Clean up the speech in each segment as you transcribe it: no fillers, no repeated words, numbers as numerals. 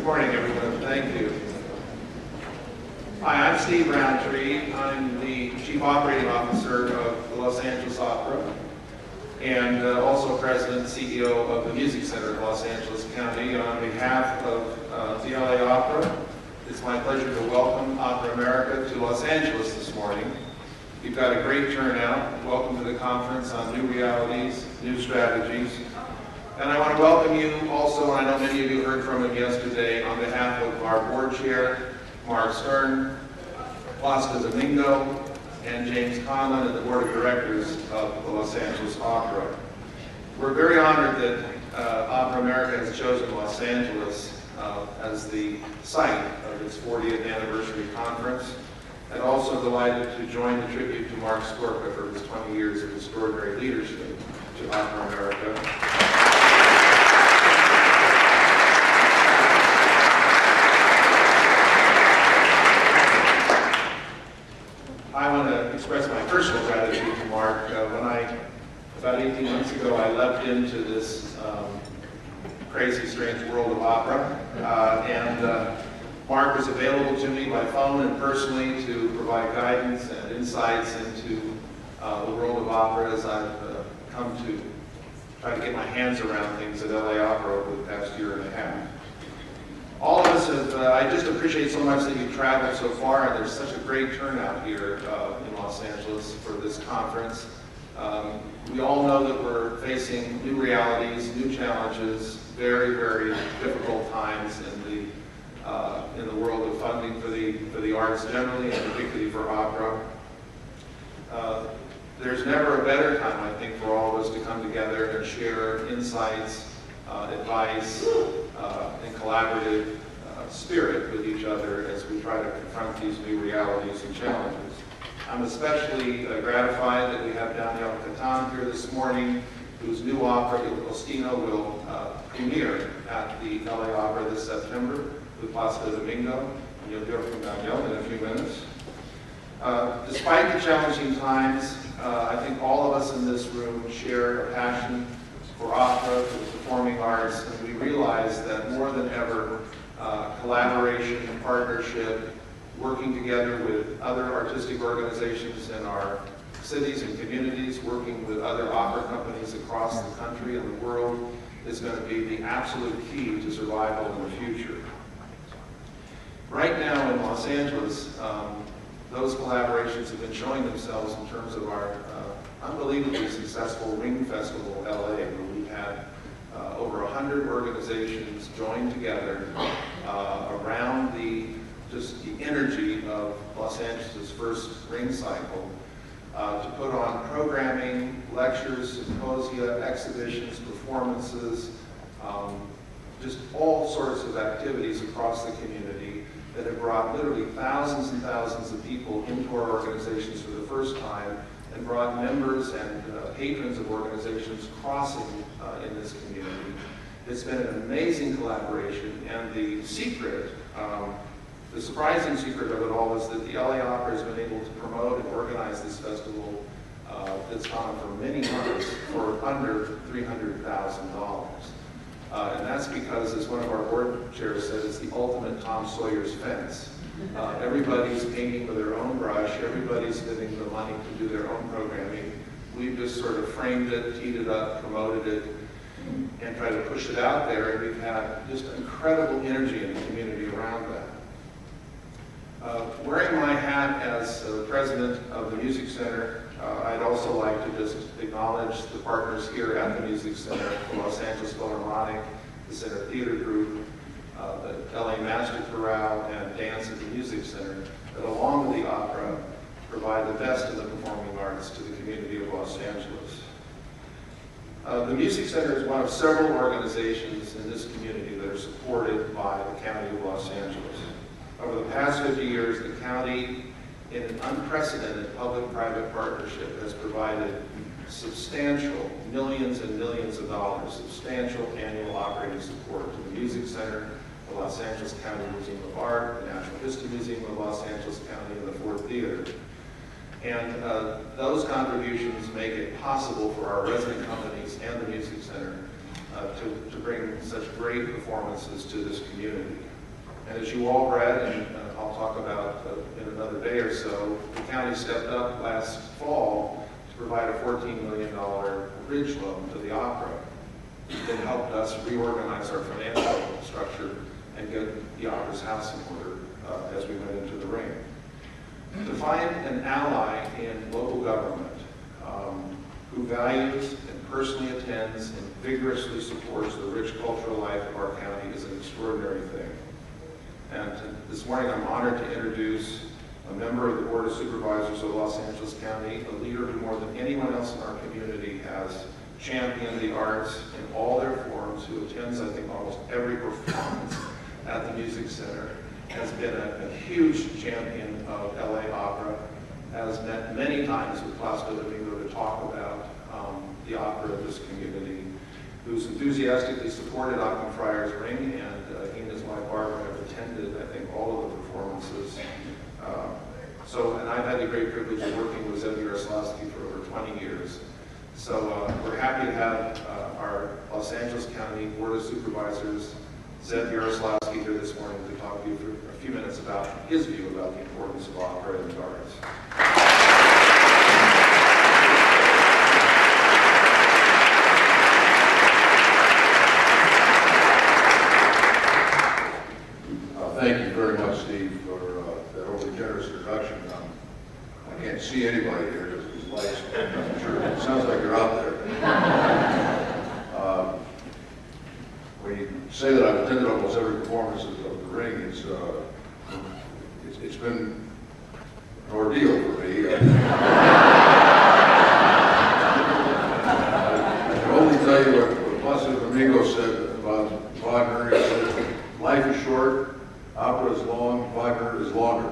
morning, everyone. Thank you. Hi, I'm Steve Roundtree. I'm the Chief Operating Officer of the Los Angeles Opera and also President and CEO of the Music Center of Los Angeles County. And on behalf of the LA Opera, it's my pleasure to welcome Opera America to Los Angeles this morning. We've got a great turnout. Welcome to the conference on new realities, new strategies. And I want to welcome you also, and I know many of you heard from him yesterday, on behalf of our board chair, Mark Stern, Blasco Domingo, and James Conlon, and the board of directors of the Los Angeles Opera. We're very honored that Opera America has chosen Los Angeles as the site of its 40th anniversary conference, and also delighted to join the tribute to Mark Skorka for his 20 years of extraordinary leadership to Opera America. I want to express my personal gratitude to Mark. About 18 months ago, I leapt into this crazy, strange world of opera, and Mark was available to me by phone and personally to provide guidance and insights into the world of opera as I've come to try to get my hands around things at LA Opera over the past year and a half. All of us have, I just appreciate so much that you've traveled so far, and there's such a great turnout here in Los Angeles for this conference. We all know that we're facing new realities, new challenges, very, very difficult times in the world of funding for the arts generally, and particularly for opera. There's never a better time, I think, for all of us to come together and share insights, advice, and collaborative spirit with each other as we try to confront these new realities and challenges. I'm especially gratified that we have Daniel Catan here this morning, whose new opera, Il Postino, will premiere at the LA Opera this September with Blasco Domingo. And you'll hear from Daniel in a few minutes. Despite the challenging times, I think all of us in this room share a passion for opera, for the performing arts, and we realize that more than ever, collaboration, partnership, working together with other artistic organizations in our cities and communities, working with other opera companies across the country and the world is going to be the absolute key to survival in the future. Right now in Los Angeles, those collaborations have been showing themselves in terms of our unbelievably successful Ring Festival LA, where we've had over 100 organizations join together around just the energy of Los Angeles' first Ring cycle to put on programming, lectures, symposia, exhibitions, performances, just all sorts of activities across the community that have brought literally thousands and thousands of people into our organizations for the first time, and brought members and patrons of organizations crossing in this community. It's been an amazing collaboration, and the secret, the surprising secret of it all is that the LA Opera has been able to promote and organize this festival that's gone on for many months for under $300,000. And that's because, as one of our board chairs said, it's the ultimate Tom Sawyer's fence. Everybody's painting with their own brush, everybody's spending the money to do their own programming. We've just sort of framed it, teed it up, promoted it, and tried to push it out there, and we've had just incredible energy in the community around that. Wearing my hat as president of the Music Center, I'd also like to just acknowledge the partners here at the Music Center, the Los Angeles Philharmonic, the Center Theater Group, the LA Master Chorale, and Dance at the Music Center, that along with the opera, provide the best of the performing arts to the community of Los Angeles. The Music Center is one of several organizations in this community that are supported by the County of Los Angeles. Over the past 50 years, the county, in an unprecedented public-private partnership, has provided substantial, millions and millions of dollars, substantial annual operating support to the Music Center, the Los Angeles County Museum of Art, the Natural History Museum of Los Angeles County, and the Ford Theater. And those contributions make it possible for our resident companies and the Music Center to bring such great performances to this community. And as you all read, and I'll talk about in another day or so, the county stepped up last fall to provide a $14 million bridge loan to the opera that helped us reorganize our financial structure and get the opera's house in order as we went into the ring. To find an ally in local government who values and personally attends and vigorously supports the rich cultural life of our county is an extraordinary thing. And this morning I'm honored to introduce a member of the Board of Supervisors of Los Angeles County, a leader who more than anyone else in our community has championed the arts in all their forms, who attends, I think, almost every performance at the Music Center, has been a huge champion of LA Opera, has met many times with Placido Domingo to talk about the opera of this community, who's enthusiastically supported Occam Friar's Ring, and he and his wife Barbara have attended, I think, all of the performances. And I've had the great privilege of working with Zeb Yaroslavsky for over 20 years. So we're happy to have our Los Angeles County Board of Supervisors, Zeb Yaroslavsky, here this morning to talk to you for a few minutes about his view about the importance of opera and the arts. Thank you very much, Steve, for that overly generous introduction. I can't see anybody here because of these lights. I'm sure it sounds like you're out there. When you say that I've attended almost every performance of the Ring, it's been an ordeal for me. I can only tell you what Placido Domingo said about Wagner. He said, life is short, opera is long, Wagner is longer.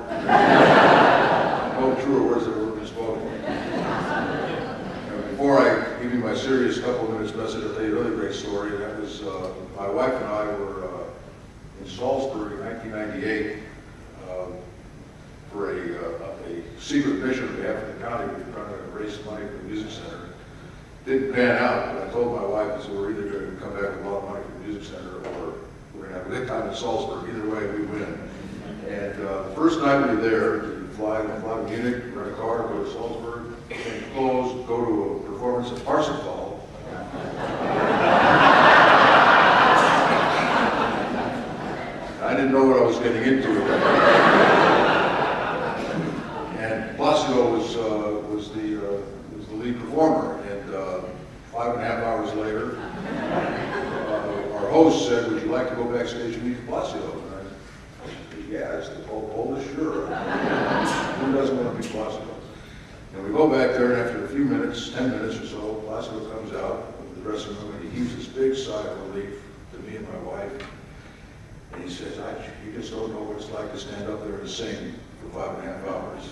No truer words have ever been spoken. Before I give you my serious couple minutes message, I'll tell you a really great story. That was, my wife and I were in Salzburg in 1998 for a secret mission on behalf of the county. We were trying to raise money for the Music Center. Didn't pan out, but I told my wife, I said, we're either going to come back with a lot of money for the Music Center or we're going to have a good time in Salzburg. Either way, we win. And the first night we were there, we fly to Munich, rent a car, go to Salzburg, change clothes, go to a performance at Parsifal. I didn't know what I was getting into. And Placido was the lead performer. And 5.5 hours later, our host said, "Would you like to go backstage and meet Placido?" And I said, "Yeah, it's the oldest, sure. Who doesn't want to meet Placido?" And we go back there, and after a few minutes, 10 minutes or so, Placido comes out of the dressing room, and he heaves this big sigh of relief to me and my wife. And he says, "You just don't know what it's like to stand up there and sing for 5.5 hours."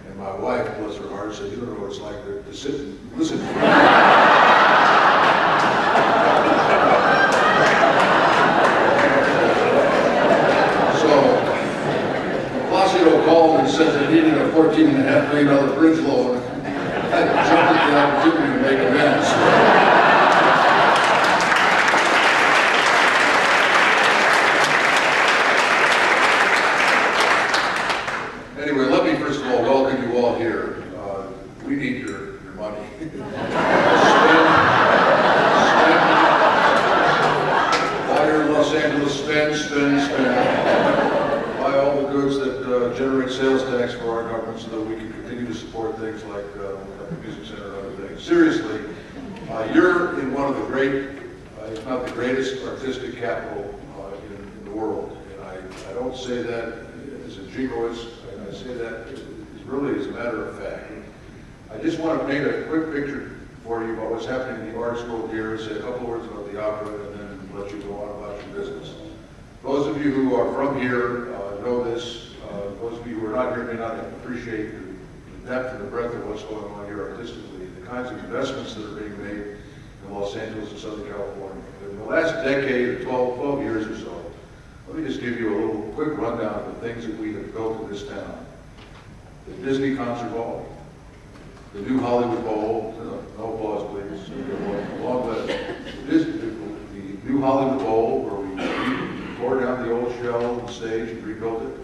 And my wife, bless her heart, said, "You don't know what it's like to sit and listen to me." Placido called and said they needed a $14.5 million bridge loan. I jumped at the opportunity to make amends. Anyway, let me first of all welcome you all here. We need your money. While you're in Los Angeles, spend. Buy all the goods that generate sales tax for our government so that we can continue to support things like the Music Center and other things. Seriously, you're in one of the great, if not the greatest, artistic capital in the world. And I don't say that as a jingoist, I say that really as a matter of fact. I just want to paint a quick picture for you about what's happening in the arts world here, say a couple words about the opera, and then let you go on about your business. Those of you who are from here know this. Those of you who are not here may not appreciate the depth and the breadth of what's going on here artistically, the kinds of investments that are being made in Los Angeles and Southern California. In the last decade, 12 years or so, let me just give you a little quick rundown of the things that we have built in this town. The Disney Concert Hall, the new Hollywood Bowl, no applause please, long list. The new Hollywood Bowl, where we tore down the old shell of the stage and rebuilt it.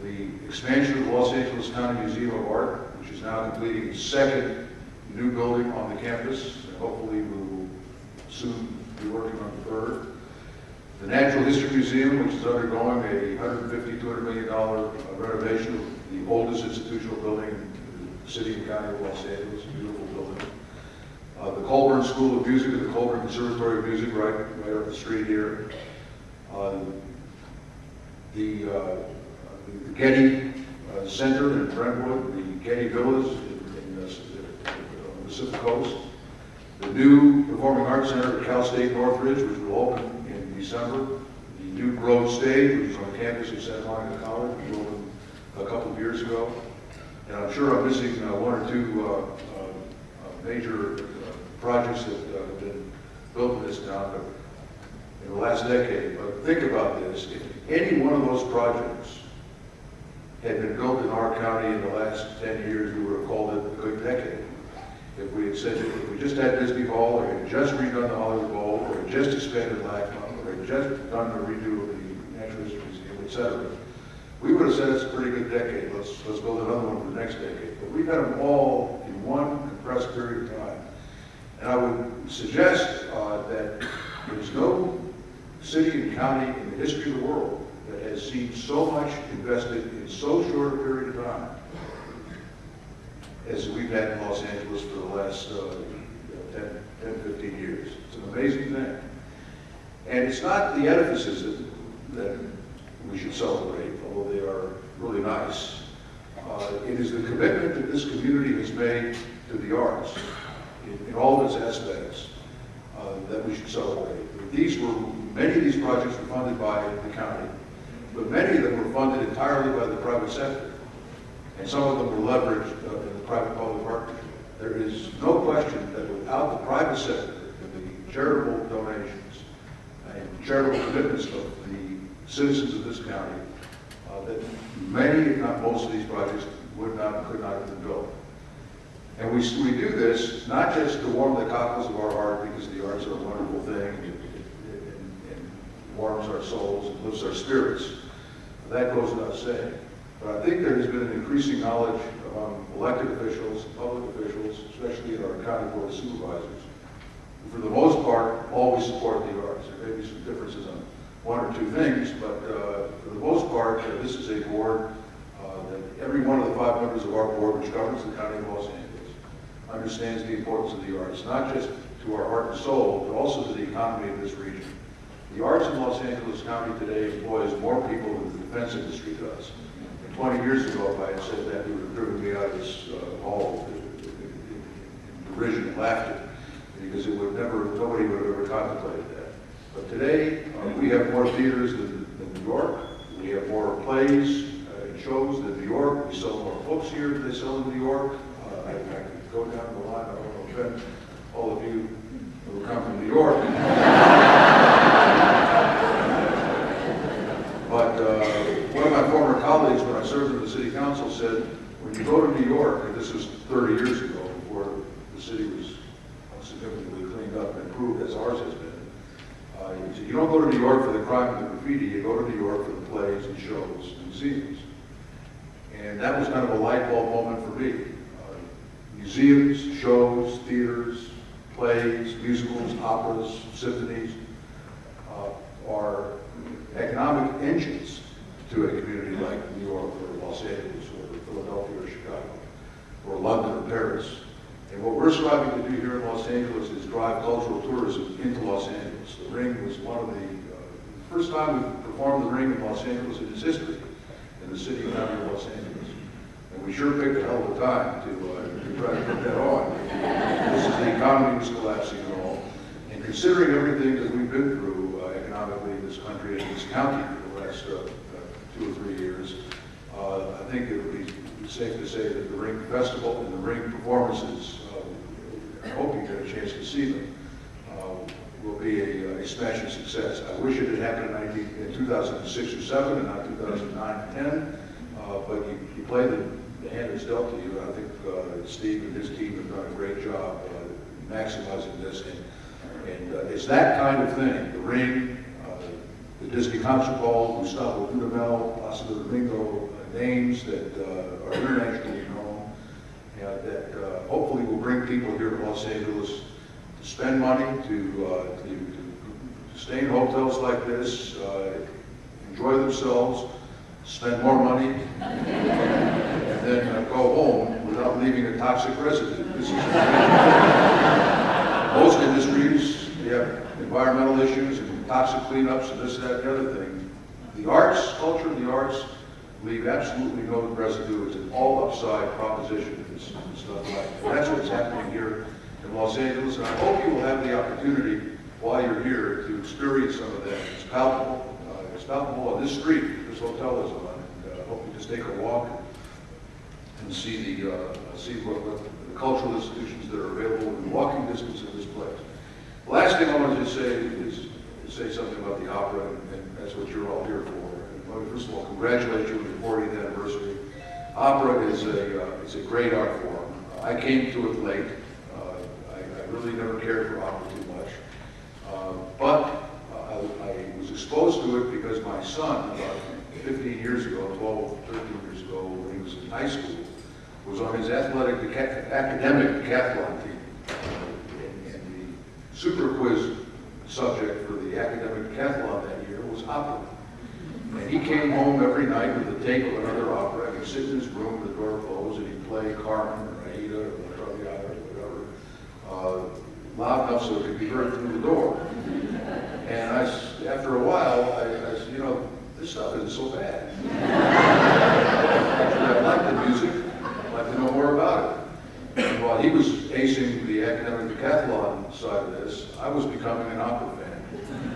The expansion of the Los Angeles County Museum of Art, which is now completing its second new building on the campus, and hopefully we will soon be working on the third. The Natural History Museum, which is undergoing a $150, $200 million renovation of the oldest institutional building in the city and county of Los Angeles, a beautiful building. The Colburn School of Music and the Colburn Conservatory of Music right up the street here. The Getty Center in Brentwood, the Getty Villas in the Pacific Coast. The new Performing Arts Center at Cal State Northridge, which will open in December. The new Grove Stage, which is on the campus of Santa Monica College, which opened a couple of years ago. And I'm sure I'm missing one or two major projects that have been built in this town in the last decade. But think about this, if any one of those projects had been built in our county in the last 10 years, we would have called it a good decade. If we had said, if we just had Bisbee Hall, or had just redone the Hollywood Bowl, or had just expanded LACMA, or had just done a redo of the Natural History Museum, etc., we would have said it's a pretty good decade. Let's build another one for the next decade. But we've had them all in one compressed period of time. And I would suggest that there's no city and county in the history of the world that has seen so much invested in so short a period of time as we've had in Los Angeles for the last 10, 15 years. It's an amazing thing. And it's not the edifices that we should celebrate, although they are really nice. It is the commitment that this community has made to the arts in all of its aspects that we should celebrate. Many of these projects were funded by the county, but many of them were funded entirely by the private sector. And some of them were leveraged in the private-public partnership. There is no question that without the private sector and the charitable donations and charitable commitments of the citizens of this county, that many, if not most of these projects could not have been built. And we do this not just to warm the cockles of our heart, because the arts are a wonderful thing and warms our souls and lifts our spirits. That goes without saying. But I think there has been an increasing knowledge among elected officials, public officials, especially in our county board of supervisors, who for the most part always support the arts. There may be some differences on one or two things, but for the most part, this is a board that every one of the 5 members of our board, which governs the county of Los Angeles, understands the importance of the arts, not just to our heart and soul, but also to the economy of this region. The arts in Los Angeles County today employs more people than the defense industry does. 20 years ago, if I had said that, you would have driven me out of this hall in derision and laughter, because nobody would have ever contemplated that. But today, we have more theaters than New York. We have more plays and shows than New York. We sell more books here than they sell in New York. I could go down the line. I don't want to offend all of you who come from New York. But one of my former colleagues, when I served in the city council, said, when you go to New York, and this was 30 years ago, before the city was significantly cleaned up and improved, as ours has been, he said, you don't go to New York for the crime and the graffiti, you go to New York for the plays and shows and museums. And that was kind of a light bulb moment for me. Museums, shows, theaters, plays, musicals, operas, symphonies are economic engines to a community like New York or Los Angeles or Philadelphia or Chicago or London or Paris. And what we're striving to do here in Los Angeles is drive cultural tourism into Los Angeles. The Ring was one of the first time we performed the Ring in Los Angeles in its history, in the city and county of Los Angeles. And we sure picked a hell of a time to try to put that on. This is the economy was collapsing and all. And considering everything that we've been through economically in this country and in this county for the last 2 or 3 years, I think it would be safe to say that the Ring Festival and the Ring performances, I hope you get a chance to see them, will be a smashing success. I wish it had happened in 2006 or 7 and not 2009 and 10, but you play the hand that's dealt to you. I think Steve and his team have done a great job maximizing this. And it's that kind of thing, the Ring, the Disney Concert Hall, Gustavo Dudamel, Placido Domingo, names that are internationally known, and that hopefully will bring people here to Los Angeles to spend money, to stay in hotels like this, enjoy themselves, spend more money, and then go home without leaving a toxic residue. This is most industries, they have environmental issues and toxic cleanups and this, that, and the other thing. The arts, culture of the arts, leave absolutely no residue. It's an all upside proposition. It's stuff like that. And that's what's happening here in Los Angeles, and I hope you will have the opportunity while you're here to experience some of that. It's palpable. It's palpable on this street that this hotel is on. And I hope you just take a walk and see what the cultural institutions that are available in walking distance of this place. The last thing I wanted to say is say something about the opera, and that's what you're all here for. And let me first of all congratulate you on your 40th anniversary. Opera is it's a great art form. I came to it late. I really never cared for opera too much. But I was exposed to it because my son, about 15 years ago, 12, 13 years ago, when he was in high school, was on his academic decathlon team. And the super quiz subject for the academic decathlon that year was opera. And he came home every night with a tape of another opera, and he'd sit in his room with the door closed, and he'd play Carmen or Aida or La Traviata or whatever, loud enough so it could be heard through the door. And after a while, I said, you know, this stuff isn't so bad. Actually, I like the music. I'd like to know more about it. And while he was acing the academic decathlon side of this, I was becoming an opera fan.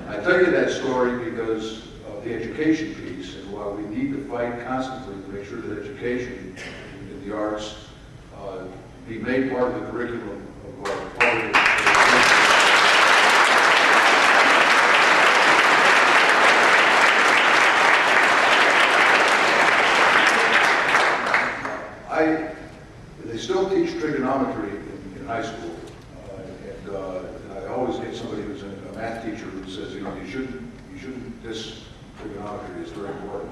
I tell you that story because of the education piece, and while we need to fight constantly to make sure that education in the arts be made part of the curriculum of our public education. They still teach trigonometry in high school, and I always get somebody who's a math teacher who says, you know, you shouldn't diss trigonometry. It's very important.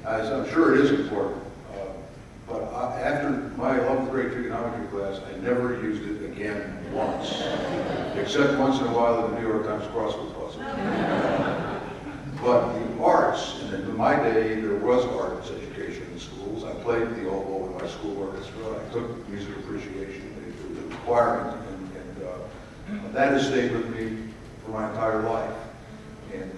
As I'm sure it is important, but after my 11th grade trigonometry class, I never used it again once, except once in a while in the New York Times crossword puzzle. But the arts, and in my day, there was arts education in schools. I played the oboe in my school orchestra. I took music appreciation, the requirement, and that has stayed with me for my entire life. And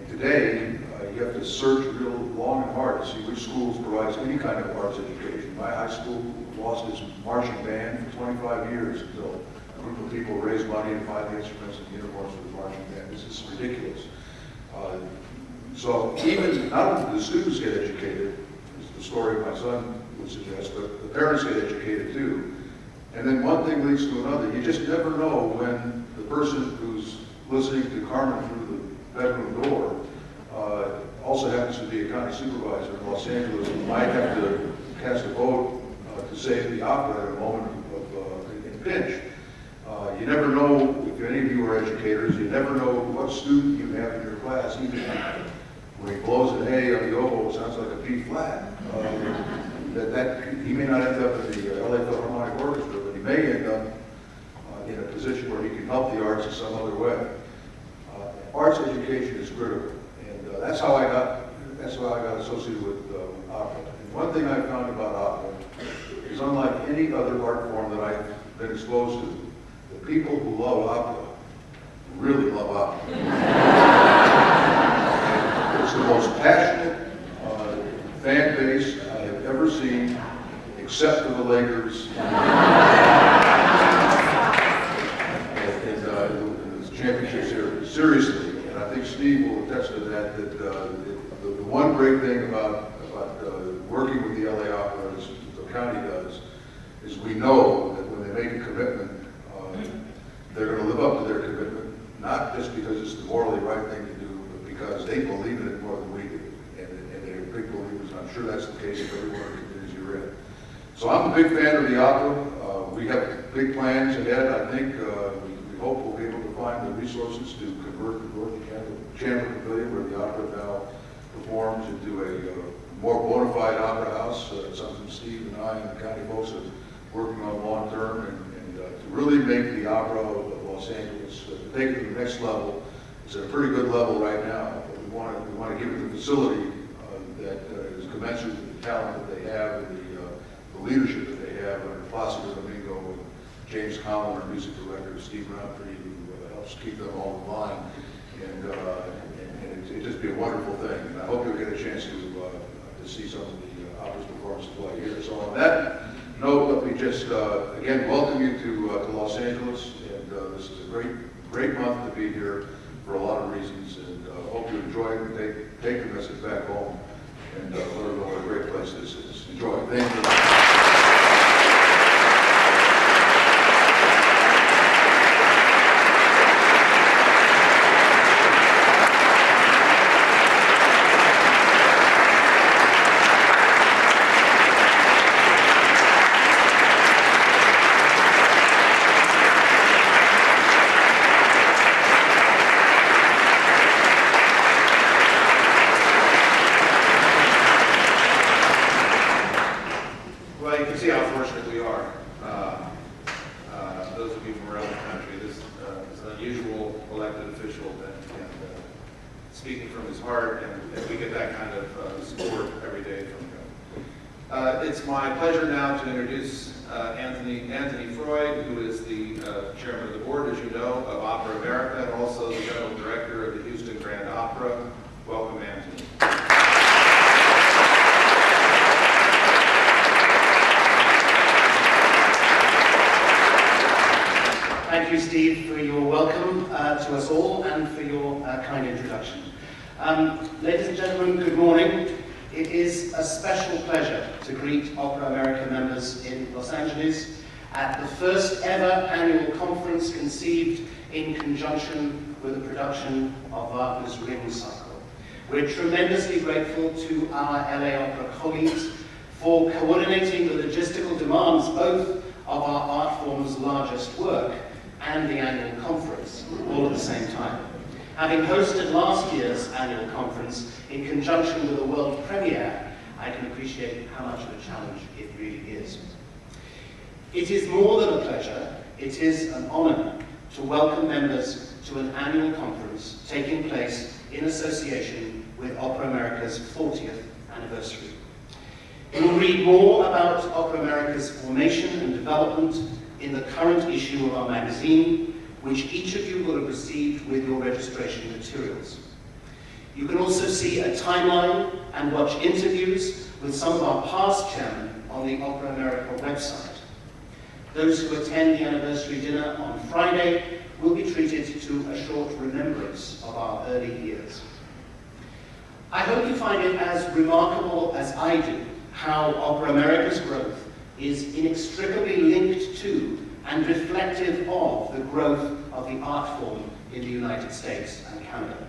today, you have to search real long and hard to see which schools provides any kind of arts education. My high school lost its marching band for 25 years until a group of people raised money to buy the instruments and uniforms for the marching band. This is ridiculous. So even, not only do the students get educated, as the story of my son would suggest, but the parents get educated too. And then one thing leads to another. You just never know when the person who's listening to Carmen through the bedroom door also happens to be a county supervisor in Los Angeles who might have to cast a vote to save the opera at a moment in pinch. You never know, if any of you are educators, you never know what student you have in your class, even when he blows an A on the oboe, it sounds like a B flat. He may not end up in the LA Philharmonic Orchestra, but he may end up in a position where he can help the arts in some other way. Arts education is critical, and that's how I got associated with opera. And one thing I found about opera is, unlike any other art form that I've been exposed to, the people who love opera really love opera. It's the most passionate fan base I have ever seen, except for the Lakers in the championship series. Seriously, and I think Steve will attest to that. The one great thing about working with the LA Opera, as the county does, is we know that when they make a commitment, they're going to live up to their commitment, not just because it's the morally right thing to do, but because they believe in it more than we do. And they're big believers. I'm sure that's the case of every one of the communities you're in. So I'm a big fan of the opera. We have big plans ahead. I think we We hope we'll be able to find the resources to convert the Dorothy Chandler Pavilion, where the opera now performs, into a more bona fide opera house. Something Steve and I and the county folks are working on long term, and to really make the opera of Los Angeles, take it to the next level. It's at a pretty good level right now, but we want to give it the facility that is commensurate with the talent that they have and the leadership that they have under Placido Domingo and James Collin, our music director, Steve Roundtree, who helps keep them all in line. And it'd just be a wonderful thing. And I hope you'll get a chance to see some of the opera's performances while you're here. So on that note, let me just again welcome you to Los Angeles. And this is a great month to be here for a lot of reasons. And hope you enjoy it and take the message back home and let them know what a great place this is. Enjoy. Thank you. Speaking from his heart, and we get that kind of support every day from him. It's my pleasure now to introduce Anthony Freud, who is the chairman of the board, as you know, of Opera America, and also the general director of the Houston Grand Opera. Welcome, Anthony. Thank you, Steve, for your welcome to us all and for your kind introduction. Ladies and gentlemen, good morning. It is a special pleasure to greet Opera America members in Los Angeles at the first ever annual conference conceived in conjunction with the production of Wagner's Ring Cycle. We're tremendously grateful to our LA Opera colleagues for coordinating the logistical demands both of our art form's largest work and the annual conference, all at the same time. Having hosted last year's annual conference in conjunction with a world premiere, I can appreciate how much of a challenge it really is. It is more than a pleasure, it is an honor to welcome members to an annual conference taking place in association with Opera America's 40th anniversary. You will read more about Opera America's formation and development in the current issue of our magazine, which each of you will have received with your registration materials. You can also see a timeline and watch interviews with some of our past chairmen on the Opera America website. Those who attend the anniversary dinner on Friday will be treated to a short remembrance of our early years. I hope you find it as remarkable as I do how Opera America's growth is inextricably linked to and reflective of the growth of the art form in the United States and Canada.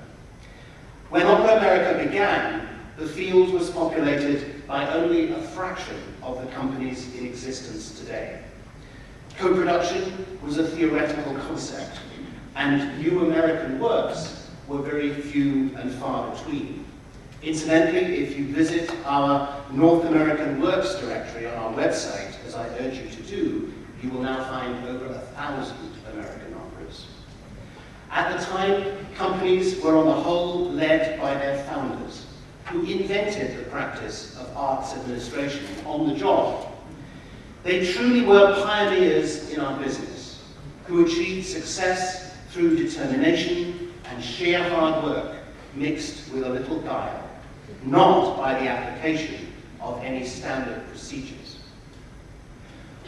When Opera America began, the field was populated by only a fraction of the companies in existence today. Co-production was a theoretical concept, and new American works were very few and far between. Incidentally, if you visit our North American Works directory on our website, as I urge you to do, you will now find over 1,000 American operas. At the time, companies were on the whole led by their founders, who invented the practice of arts administration on the job. They truly were pioneers in our business, who achieved success through determination and sheer hard work, mixed with a little guile, not by the application of any standard procedures.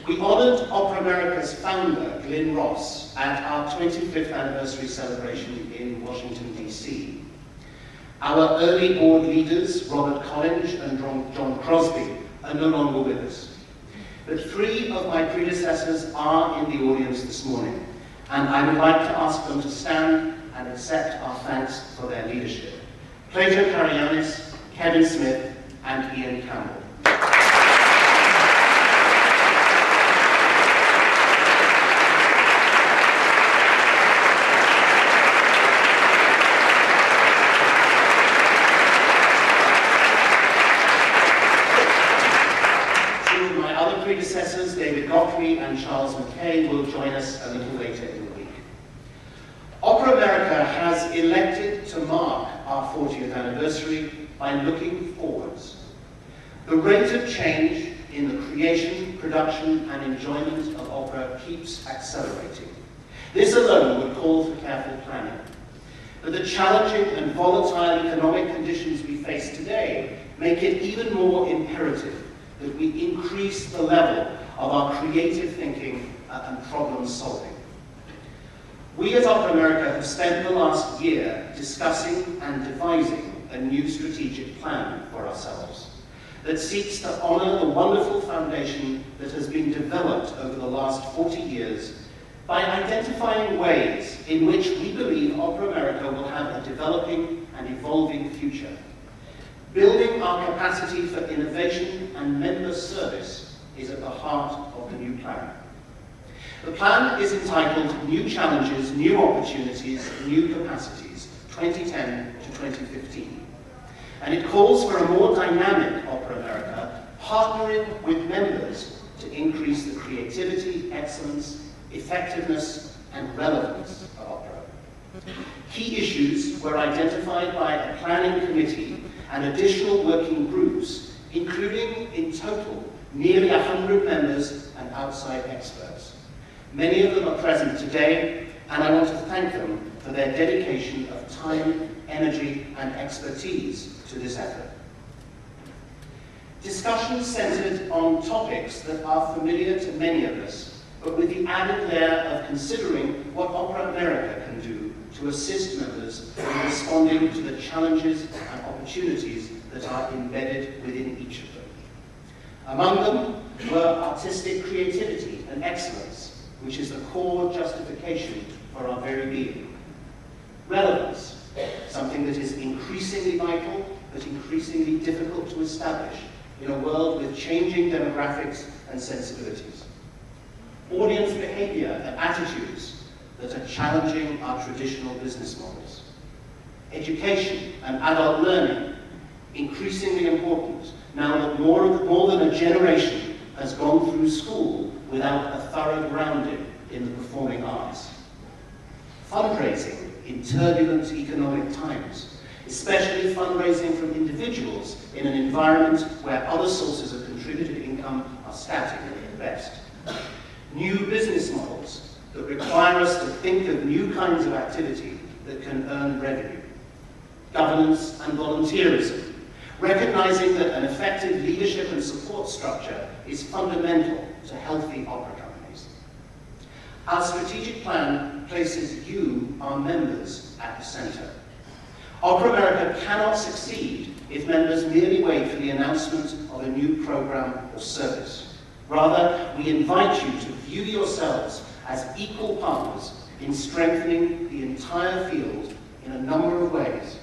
We honored Opera America's founder, Glyn Ross, at our 25th anniversary celebration in Washington, D.C. Our early board leaders, Robert Collins and John Crosby, are no longer with us. But three of my predecessors are in the audience this morning, and I would like to ask them to stand and accept our thanks for their leadership. Plato Karayanis, Kevin Smith, and Ian Campbell. Charles McKay will join us a little later in the week. Opera America has elected to mark our 40th anniversary by looking forwards. The rate of change in the creation, production, and enjoyment of opera keeps accelerating. This alone would call for careful planning. But the challenging and volatile economic conditions we face today make it even more imperative that we increase the level of our creative thinking and problem solving. We at Opera America have spent the last year discussing and devising a new strategic plan for ourselves that seeks to honor the wonderful foundation that has been developed over the last 40 years by identifying ways in which we believe Opera America will have a developing and evolving future. Building our capacity for innovation and member service is at the heart of the new plan. The plan is entitled New Challenges, New Opportunities, New Capacities, 2010 to 2015. And it calls for a more dynamic Opera America, partnering with members to increase the creativity, excellence, effectiveness, and relevance of opera. Key issues were identified by a planning committee and additional working groups, including in total nearly 100 members and outside experts. Many of them are present today, and I want to thank them for their dedication of time, energy, and expertise to this effort. Discussions centered on topics that are familiar to many of us, but with the added layer of considering what Opera America can do to assist members in responding to the challenges and opportunities that are embedded within each of them. Among them were artistic creativity and excellence, which is the core justification for our very being. Relevance, something that is increasingly vital, but increasingly difficult to establish in a world with changing demographics and sensibilities. Audience behavior and attitudes that are challenging our traditional business models. Education and adult learning, increasingly important now that more than a generation has gone through school without a thorough grounding in the performing arts. Fundraising in turbulent economic times, especially fundraising from individuals in an environment where other sources of contributed income are static at best. New business models that require us to think of new kinds of activity that can earn revenue. Governance and volunteerism, recognizing that an effective leadership and support structure is fundamental to healthy opera companies. Our strategic plan places you, our members, at the center. Opera America cannot succeed if members merely wait for the announcement of a new program or service. Rather, we invite you to view yourselves as equal partners in strengthening the entire field in a number of ways.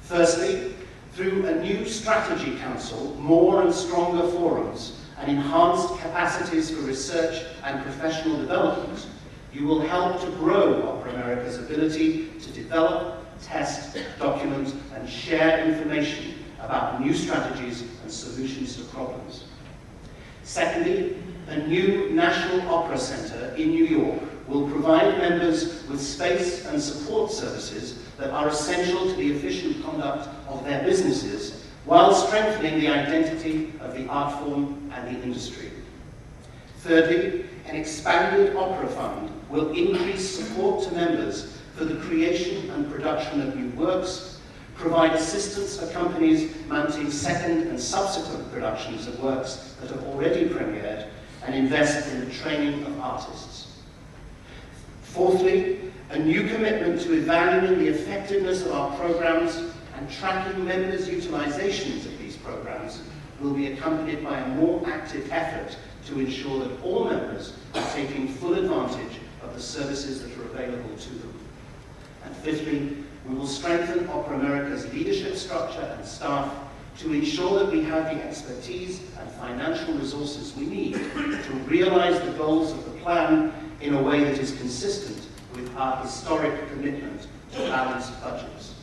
Firstly, through a new strategy council, more and stronger forums, and enhanced capacities for research and professional development, you will help to grow Opera America's ability to develop, test, document, and share information about new strategies and solutions to problems. Secondly, a new National Opera Center in New York will provide members with space and support services that are essential to the efficient conduct of their businesses, while strengthening the identity of the art form and the industry. Thirdly, an expanded opera fund will increase support to members for the creation and production of new works, provide assistance for companies mounting second and subsequent productions of works that have already premiered, and invest in the training of artists. Fourthly, a new commitment to evaluating the effectiveness of our programs and tracking members' utilizations of these programs will be accompanied by a more active effort to ensure that all members are taking full advantage of the services that are available to them. And fifthly, we will strengthen Opera America's leadership structure and staff to ensure that we have the expertise and financial resources we need to realize the goals of the plan in a way that is consistent with our historic commitment to balanced budgets.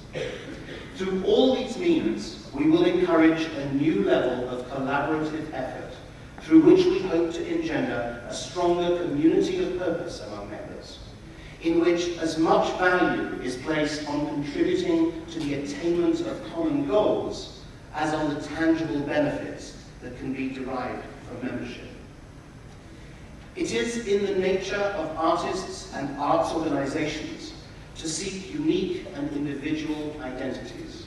Through all these means, we will encourage a new level of collaborative effort through which we hope to engender a stronger community of purpose among members, in which as much value is placed on contributing to the attainment of common goals as on the tangible benefits that can be derived from membership. It is in the nature of artists and arts organizations to seek unique and individual identities.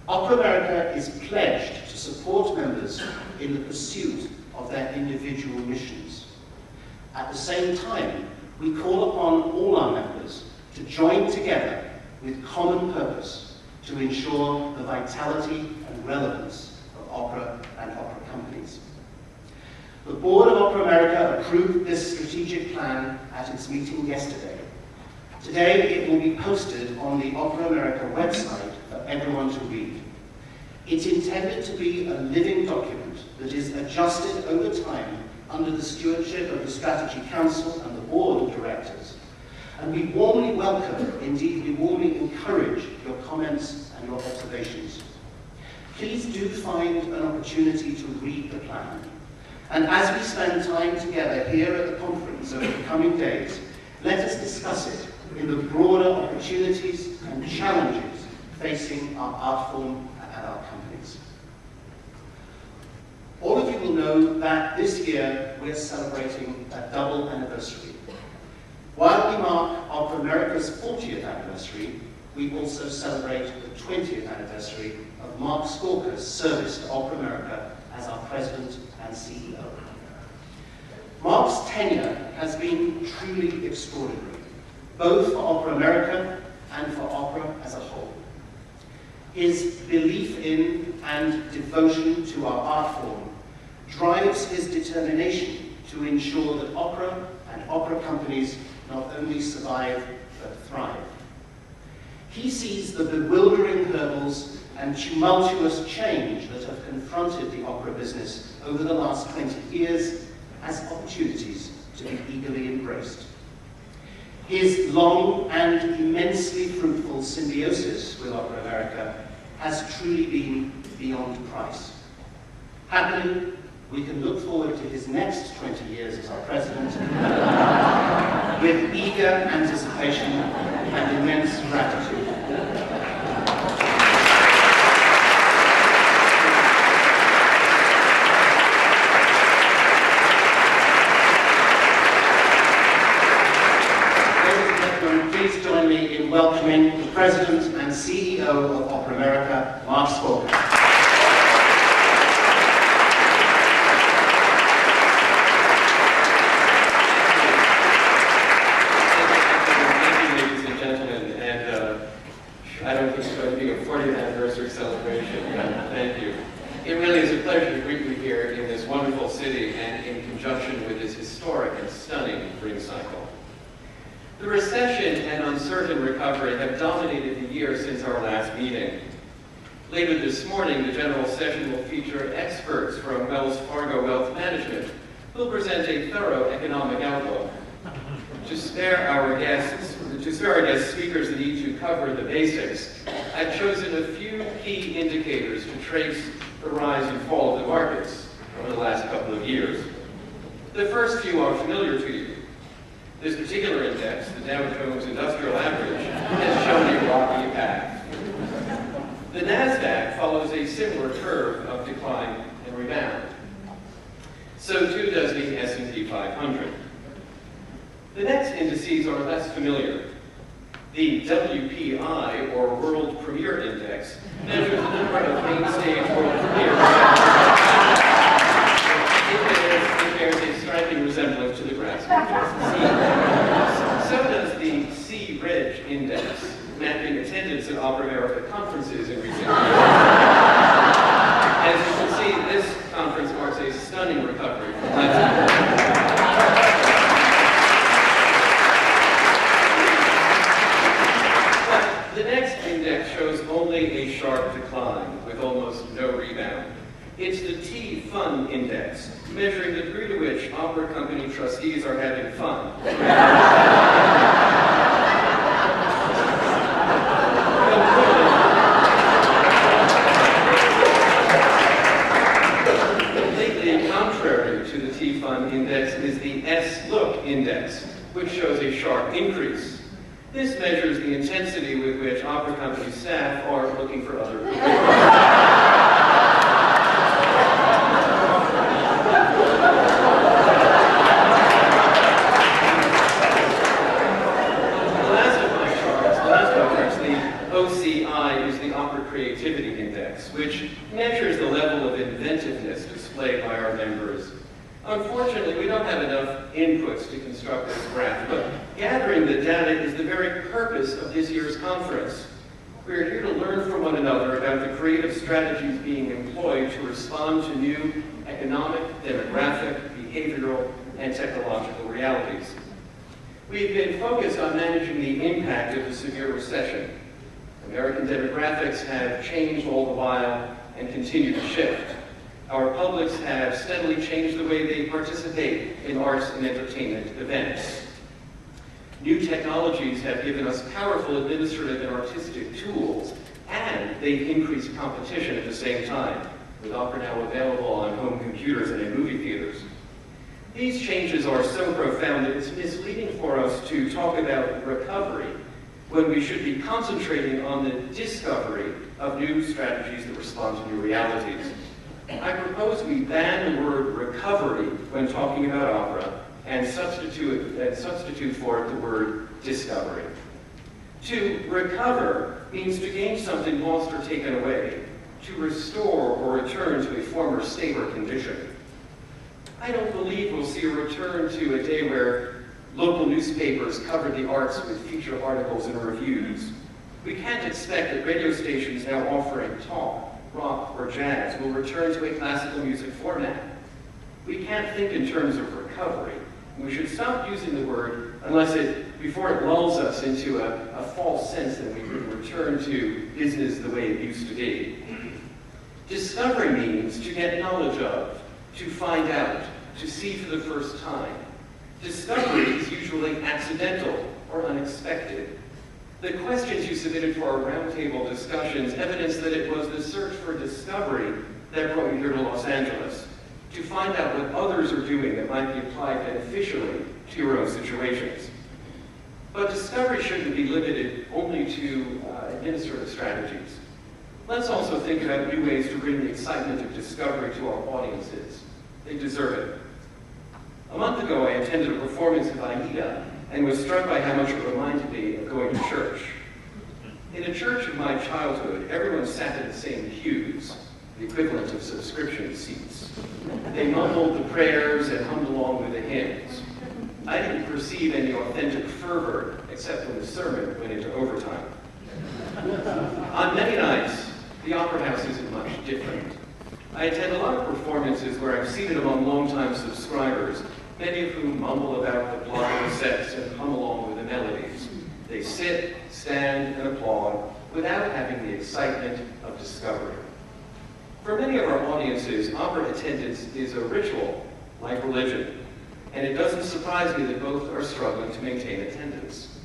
Opera America is pledged to support members in the pursuit of their individual missions. At the same time, we call upon all our members to join together with common purpose to ensure the vitality and relevance of opera and opera companies. The Board of Opera America approved this strategic plan at its meeting yesterday. Today it will be posted on the Opera America website for everyone to read. It's intended to be a living document that is adjusted over time under the stewardship of the Strategy Council and the Board of Directors. And we warmly welcome, indeed we warmly encourage your comments and your observations. Please do find an opportunity to read the plan. And as we spend time together here at the conference over the coming days, let us discuss it in the broader opportunities and challenges facing our art form and our companies. All of you will know that this year we're celebrating a double anniversary. While we mark Opera America's 40th anniversary, we also celebrate the 20th anniversary of Mark Skorka's service to Opera America as our president and CEO. Mark's tenure has been truly extraordinary, both for Opera America and for opera as a whole. His belief in and devotion to our art form drives his determination to ensure that opera and opera companies not only survive, but thrive. He sees the bewildering hurdles and tumultuous change that have confronted the opera business over the last 20 years as opportunities to be eagerly embraced. His long and immensely fruitful symbiosis with Opera America has truly been beyond price. Happily, we can look forward to his next 20 years as our president with eager anticipation and immense gratitude. Please join me in welcoming the President and CEO of Opera America, Mark Skorka. Thank you, ladies and gentlemen, and I don't think it's going to be a 40th anniversary celebration, but thank you. It really is a pleasure to greet you here in this wonderful city and in conjunction with this historic and stunning ring cycle. The recession and uncertain recovery have dominated the year since our last meeting. Later this morning, the general session will feature experts from Wells Fargo Wealth Management who will present a thorough economic outlook. To spare our guest speakers the need to cover the basics, I've chosen a few key indicators to trace the rise and fall of the markets over the last couple of years. The first few are familiar to you. This particular index, the Dow Jones Industrial Average, has shown a rocky path. The Nasdaq follows a similar curve of decline and rebound. So too does the S&P 500. The next indices are less familiar. The WPI, or World Premier Index, measures the number of main stage world premieres. It bears a striking resemblance to the graph. So does the C-Reg Index, mapping attendance at Opera America conferences in recent years. As you can see, this conference marks a stunning recovery from last year. But the next index shows only a sharp decline, with almost no rebound. It's the T-Fun Index, measuring the degree to which opera company trustees are having fun. Completely contrary Index, which shows a sharp increase. This measures the intensity with which opera company staff are looking for other careers. OCI is the Opera Creativity Index, which measures the level of inventiveness displayed by our members. Unfortunately, we don't have enough inputs to construct this graph, but gathering the data is the very purpose of this year's conference. We're here to learn from one another about the creative strategies being employed to respond to new economic, demographic, behavioral, and technological realities. We've been focused on managing the impact of the severe recession. American demographics have changed all the while and continue to shift. Our publics have steadily changed the way they participate in arts and entertainment events. New technologies have given us powerful administrative and artistic tools, and they've increased competition at the same time, with opera now available on home computers and in movie theaters. These changes are so profound that it's misleading for us to talk about recovery when we should be concentrating on the discovery of new strategies that respond to new realities. I propose we ban the word recovery when talking about opera and substitute for it the word discovery. To recover means to gain something lost or taken away, to restore or return to a former state or condition. I don't believe we'll see a return to a day where local newspapers covered the arts with feature articles and reviews. We can't expect that radio stations now offering talk, rock, or jazz will return to a classical music format. We can't think in terms of recovery. We should stop using the word before it lulls us into a false sense that we can return to business the way it used to be. Discovery means to get knowledge of, to find out, to see for the first time. Discovery is usually accidental or unexpected. The questions you submitted for our roundtable discussions evidence that it was the search for discovery that brought you here to Los Angeles, to find out what others are doing that might be applied beneficially to your own situations. But discovery shouldn't be limited only to administrative strategies. Let's also think about new ways to bring the excitement of discovery to our audiences. They deserve it. A month ago, I attended a performance of Aida and was struck by how much it reminded me of going to church. In a church of my childhood, everyone sat in the same pews, the equivalent of subscription seats. They mumbled the prayers and hummed along with the hymns. I didn't perceive any authentic fervor except when the sermon went into overtime. On many nights, the Opera House isn't much different. I attend a lot of performances where I'm seated among longtime subscribers, many of whom mumble about the plot of the sets and hum along with the melodies. They sit, stand, and applaud without having the excitement of discovery. For many of our audiences, opera attendance is a ritual, like religion, and it doesn't surprise me that both are struggling to maintain attendance.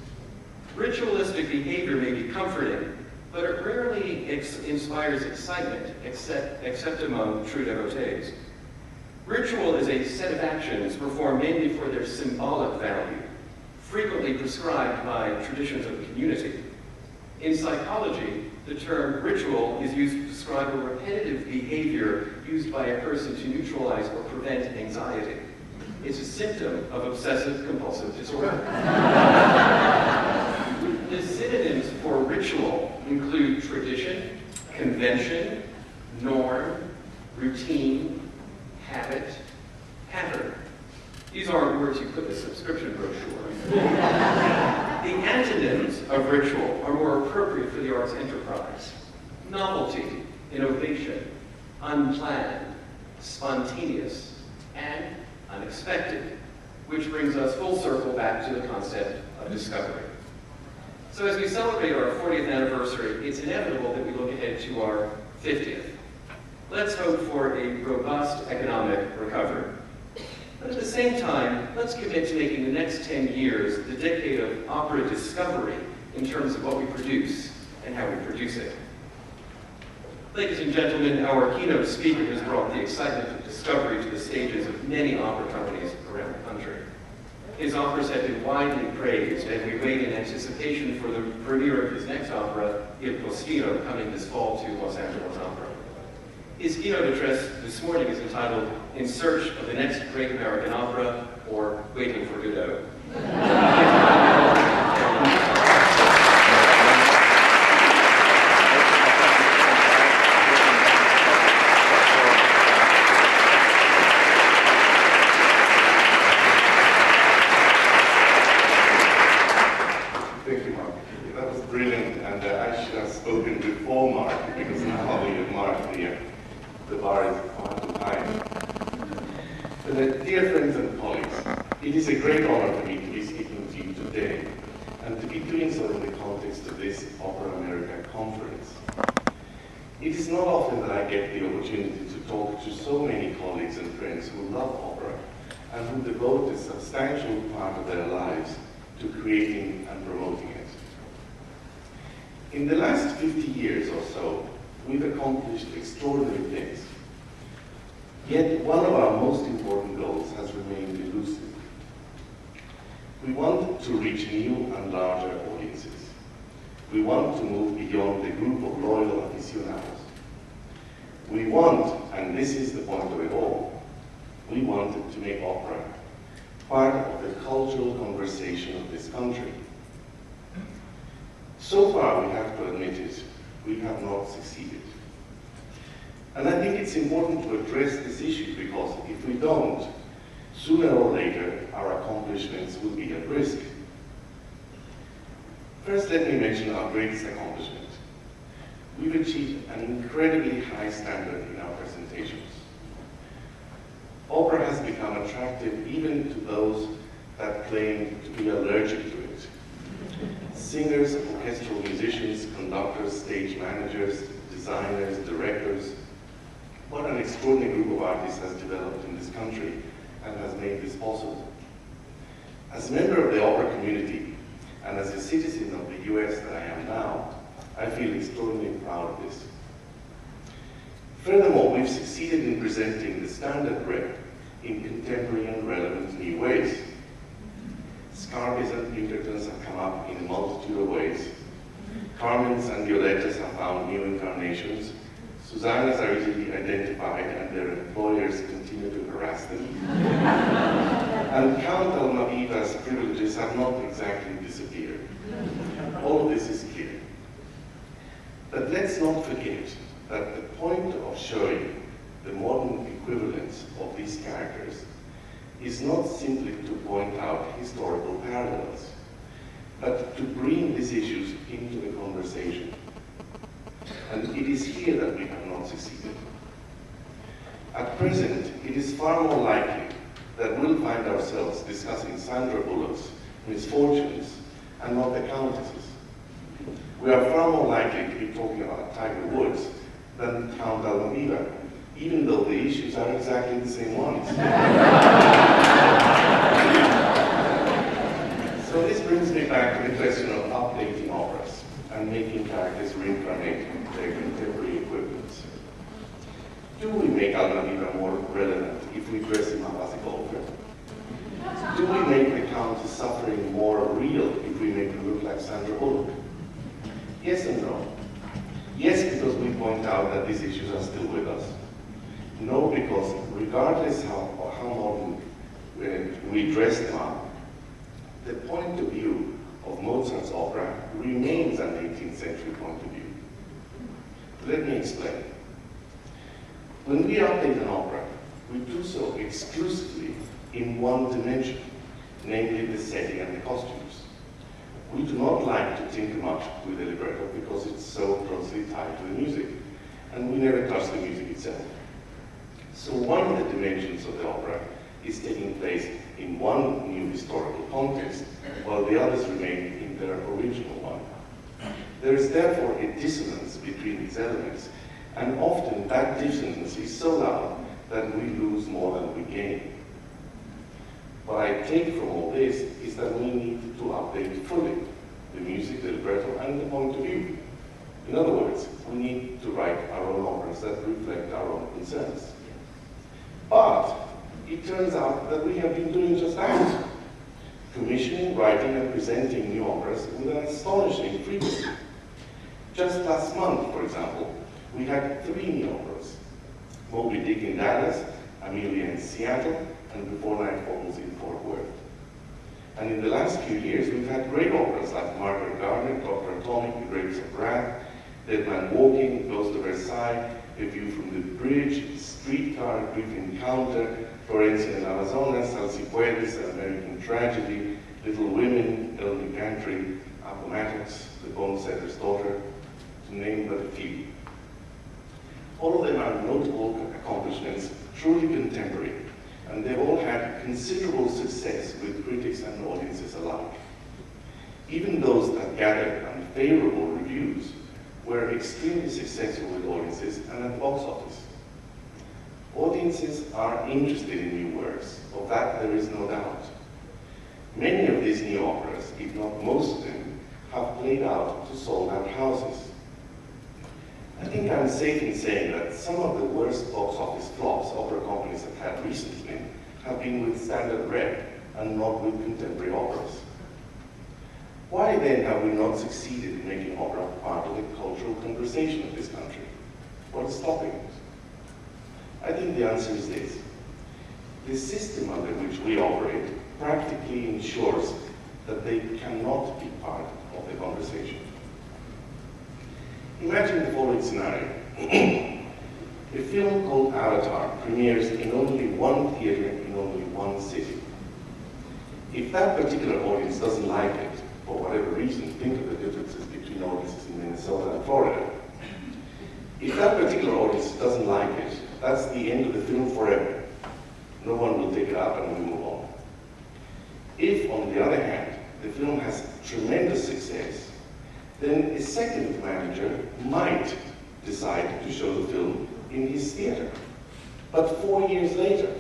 Ritualistic behavior may be comforting, but it rarely inspires excitement, except among true devotees. Ritual is a set of actions performed mainly for their symbolic value, frequently prescribed by traditions of the community. In psychology, the term ritual is used to describe a repetitive behavior used by a person to neutralize or prevent anxiety. It's a symptom of obsessive-compulsive disorder. The synonyms for ritual include tradition, convention, norm, routine, habit, pattern. These aren't words you put in the subscription brochure. The antonyms of ritual are more appropriate for the arts enterprise. Novelty, innovation, unplanned, spontaneous, and unexpected, which brings us full circle back to the concept of discovery. So as we celebrate our 40th anniversary, it's inevitable that we look ahead to our 50th. Let's hope for a robust economic recovery. But at the same time, let's commit to making the next 10 years the decade of opera discovery in terms of what we produce and how we produce it. Ladies and gentlemen, our keynote speaker has brought the excitement of discovery to the stages of many opera companies around the country. His operas have been widely praised, and we wait in anticipation for the premiere of his next opera, Il Postino, coming this fall to Los Angeles Opera. His keynote address this morning is entitled In Search of the Next Great American Opera, or Waiting for Godot. Thank you, Mark. That was brilliant, and I should have spoken before Mark, because now you Mark, the bar is far too high. But, dear friends and colleagues, it is a great honor for me to be speaking to you today, and to be doing so in the context of this Opera America conference. It is not often that I get the opportunity to talk to so many colleagues and friends who love opera, and who devote a substantial part of their lives to creating and promoting it. In the last 50 years or so, we've accomplished extraordinary things. Yet one of our most important goals has remained elusive. We want to reach new and larger audiences. We want to move beyond the group of loyal aficionados. We want, and this is the point of it all, we want to make opera part of the cultural conversation of this country. So far, we have to admit it, we have not succeeded. And I think it's important to address this issue, because if we don't, sooner or later, our accomplishments will be at risk. First, let me mention our greatest accomplishment. We've achieved an incredibly high standard in our presentations. Opera has become attractive even to those that claim to be allergic to it. Singers, orchestral musicians, conductors, stage managers, designers, directors. What an extraordinary group of artists has developed in this country and has made this possible. As a member of the opera community and as a citizen of the US that I am now, I feel extraordinarily proud of this. Furthermore, we've succeeded in presenting the standard rep in contemporary and relevant new ways. Scarpes and Pinkertons have come up in a multitude of ways. Carmens and Violettas have found new incarnations. Susannas are easily identified and their employers continue to harass them. And Count Almaviva's privileges have not exactly disappeared. All of this is clear. But let's not forget that the point of showing the modern equivalence of these characters is not simply to point out historical parallels, but to bring these issues into the conversation. And it is here that we have not succeeded. At present, it is far more likely that we'll find ourselves discussing Sandra Bullock's misfortunes and not the Countesses. We are far more likely to be talking about Tiger Woods than Count Almaviva, even though the issues are exactly the same ones. So this brings me back to the question of updating operas and making characters reincarnate their contemporary equivalents. Do we make Almaviva more relevant if we dress him up as a golfer? Do we make the Countess suffering more real if we make her look like Sandra Bullock? Yes and no. Yes, because we point out that these issues are still with us. No, because regardless how modern we dress them up, the point of view of Mozart's opera remains an 18th century point of view. Let me explain. When we update an opera, we do so exclusively in one dimension, namely the setting and the costumes. We do not like to tinker much with the libretto because it's so closely tied to the music, and we never touch the music itself. So one of the dimensions of the opera is taking place in one new historical context, while the others remain in their original one. There is therefore a dissonance between these elements, and often that dissonance is so loud that we lose more than we gain. What I take from all this is that we need to update fully the music, the libretto, and the point of view. In other words, we need to write our own operas that reflect our own concerns. But it turns out that we have been doing just that. commissioning, writing, and presenting new operas with an astonishing frequency. Just last month, for example, we had 3 new operas: Moby Dick in Dallas, Amelia in Seattle, and Before Night Falls in Fort Worth. And in the last few years, we've had great operas like Margaret Gardner, Dr. Atomic, The Grapes of Wrath, Dead Man Walking, Ghost of Versailles, A View from the Bridge, Streetcar, Brief Encounter, Florencia and Amazonas, Alcipuedes, An American Tragedy, Little Women, El Gigantry, Appomattox, The Bone Setter's Daughter, to name but a few. All of them are notable accomplishments, truly contemporary, and they've all had considerable success with critics and audiences alike. Even those that gathered unfavorable reviews were extremely successful with audiences and at the box office. Audiences are interested in new works, of that there is no doubt. Many of these new operas, if not most of them, have played out to sold-out houses. I think I'm safe in saying that some of the worst box office flops opera companies have had recently have been with standard red and not with contemporary operas. Why then have we not succeeded in making opera part of the cultural conversation of this country? What is stopping it? I think the answer is this. The system under which we operate practically ensures that they cannot be part of the conversation. Imagine the following scenario. A film called Avatar premieres in only one theater in only one city. If that particular audience doesn't like it, for whatever reason, think of the differences between audiences in Minnesota and Florida. If that particular audience doesn't like it, that's the end of the film forever. No one will take it up and we move on. If, on the other hand, the film has tremendous success, then a second manager might decide to show the film in his theater, but 4 years later,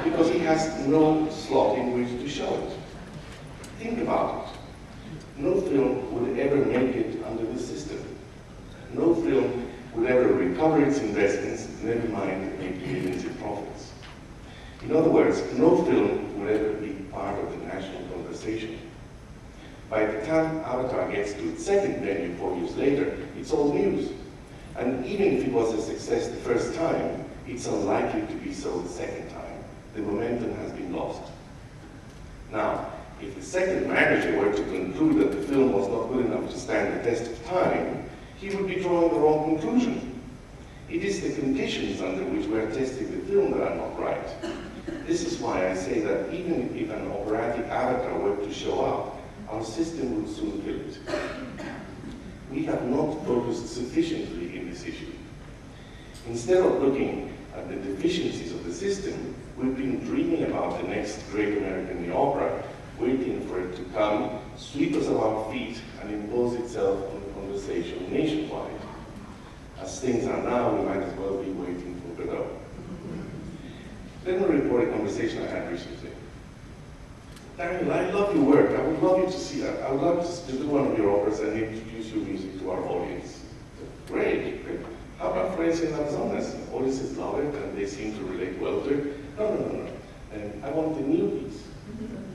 because he has no slot in which to show it. Think about it. No film would ever make it under this system. No film would ever recover its investments, never mind make millions in profits. In other words, no film would ever be part of the national conversation. By the time Avatar gets to its second venue 4 years later, it's old news. And even if it was a success the first time, it's unlikely to be so the second time. The momentum has been lost. Now, if the second manager were to conclude that the film was not good enough to stand the test of time, he would be drawing the wrong conclusion. It is the conditions under which we are testing the film that are not right. This is why I say that even if an operatic Avatar were to show up, our system would soon kill it. We have not focused sufficiently in this issue. Instead of looking at the deficiencies of the system, we've been dreaming about the next great American new opera, waiting for it to come, sweep us off our feet, and impose itself on the conversation nationwide. As things are now, we might as well be waiting for Godot. Let me report a conversation I had recently. Daniel, I love your work. I would love you to see that. I would love to do one of your operas and introduce your music to our audience. Great. How about Florencia and Amazonas? Audiences love it and they seem to relate well to it. No. And I want the new piece.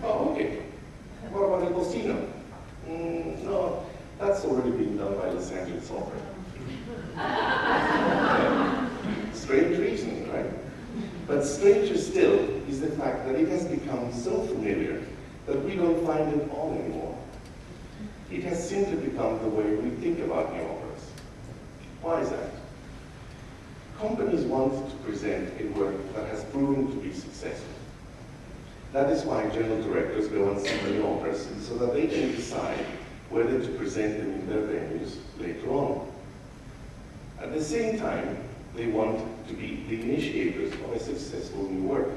Oh, okay. What about El Postino? No, that's already been done by Los Angeles Opera. Strange reasoning, right? But stranger still is the fact that it has become so familiar that we don't find it odd anymore. It has simply become the way we think about new operas. Why is that? Companies want to present a work that has proven to be successful. That is why general directors go and see new operas so that they can decide whether to present them in their venues later on. At the same time, they want to be the initiators of a successful new work.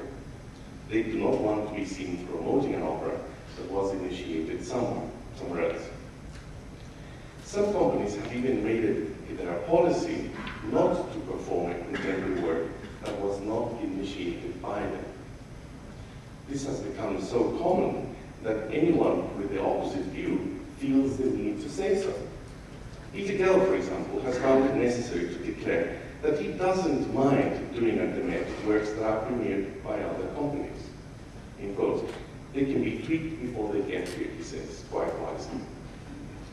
They do not want to be seen promoting an opera that was initiated somewhere else. Some companies have even made it their policy not to perform a contemporary work that was not initiated by them. This has become so common that anyone with the opposite view feels the need to say so. Peter Gell, for example, has found it necessary to declare that he doesn't mind doing at the Met works that are premiered by other companies. In quote, They can be tweaked before they get here, he says, quite wisely.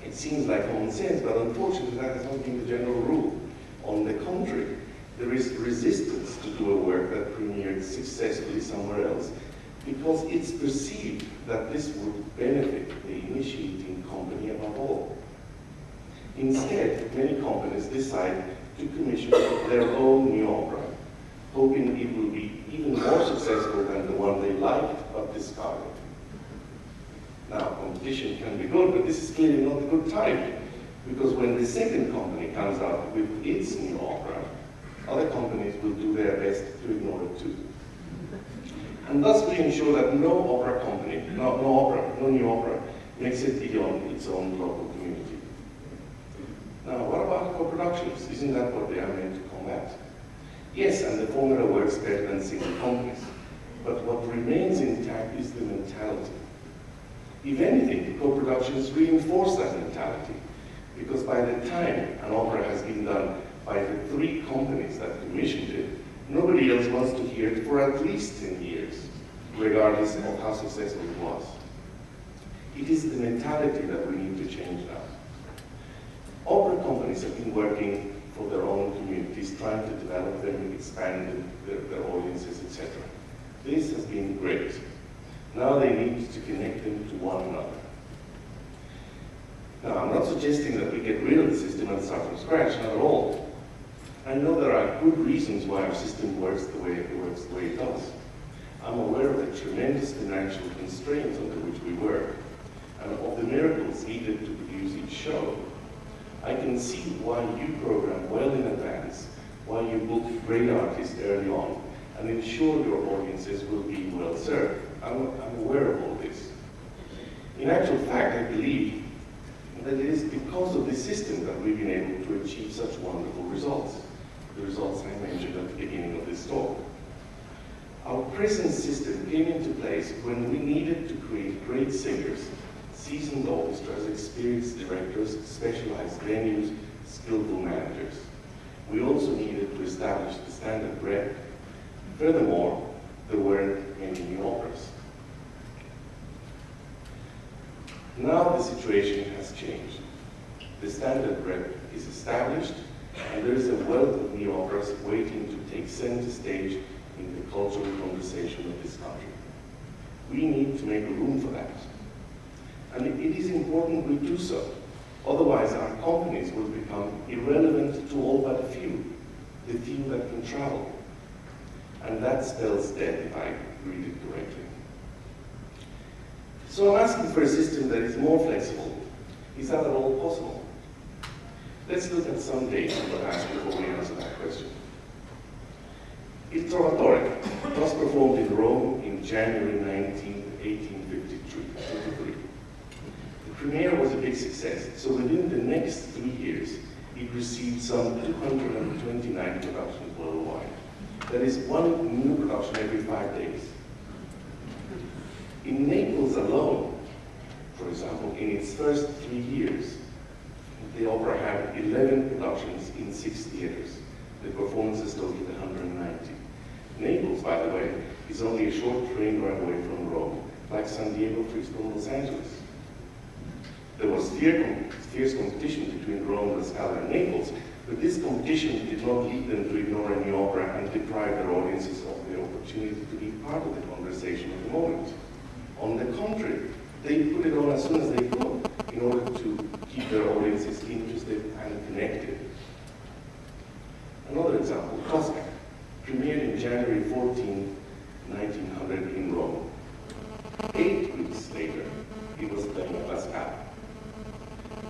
It seems like common sense, but unfortunately that has not been the general rule. On the contrary, there is resistance to do a work that premiered successfully somewhere else because it's perceived that this would benefit the initiating company above all. Instead, many companies decide to commission their own new opera, hoping it will be even more successful than the one they liked but discarded. Now, competition can be good, but this is clearly not a good time, because when the second company comes out with its new opera, other companies will do their best to ignore it too. And thus we ensure that no opera company, no new opera, makes it beyond its own local community. Now, what about co-productions? Isn't that what they are meant to combat? Yes, and the formula works better than single companies. But what remains intact is the mentality. If anything, co-productions reinforce that mentality, because by the time an opera has been done by the 3 companies that commissioned it, nobody else wants to hear it for at least 10 years, regardless of how successful it was. It is the mentality that we need to change now. Opera companies have been working for their own communities, trying to develop them, expand their audiences, etc. This has been great. Now they need to connect them to one another. Now, I'm not suggesting that we get rid of the system and start from scratch, not at all. I know there are good reasons why our system works the way it does. I'm aware of the tremendous financial constraints under which we work, and of the miracles needed to produce each show. I can see why you program well in advance, why you book great artists early on, and ensure your audiences will be well served. I'm aware of all this. In actual fact, I believe that it is because of this system that we've been able to achieve such wonderful results. The results I mentioned at the beginning of this talk. Our present system came into place when we needed to create great singers, seasoned orchestras, experienced directors, specialized venues, skillful managers. We also needed to establish the standard breadth. Furthermore, there weren't many new operas. Now the situation has changed. The standard breadth is established, and there is a wealth of new operas waiting to take center stage in the cultural conversation of this country. We need to make room for that. And it is important we do so. Otherwise, our companies will become irrelevant to all but a few, the few that can travel. And that spells death if I read it correctly. So I'm asking for a system that is more flexible. Is that at all possible? Let's look at some dates in the past before we answer that question. Il Trovatore was performed in Rome in January 19, 1853. The premiere was a big success, so within the next 3 years, it received some 229 productions worldwide. That is one new production every 5 days. In Naples alone, for example, in its first 3 years, the opera had 11 productions in 6 theaters. The performances totaled 190. Naples, by the way, is only a short train ride away from Rome, like San Diego, Frisco, and Los Angeles. There was fierce competition between Rome, La Scala, and Naples, but this competition did not lead them to ignore a new opera and deprive their audiences of the opportunity to be part of the conversation of the moment. On the contrary, they put it on as soon as they could in order to keep their audiences interested and connected. Another example, Tosca, premiered in January 14, 1900 in Rome. 8 weeks later, it was playing at La Scala.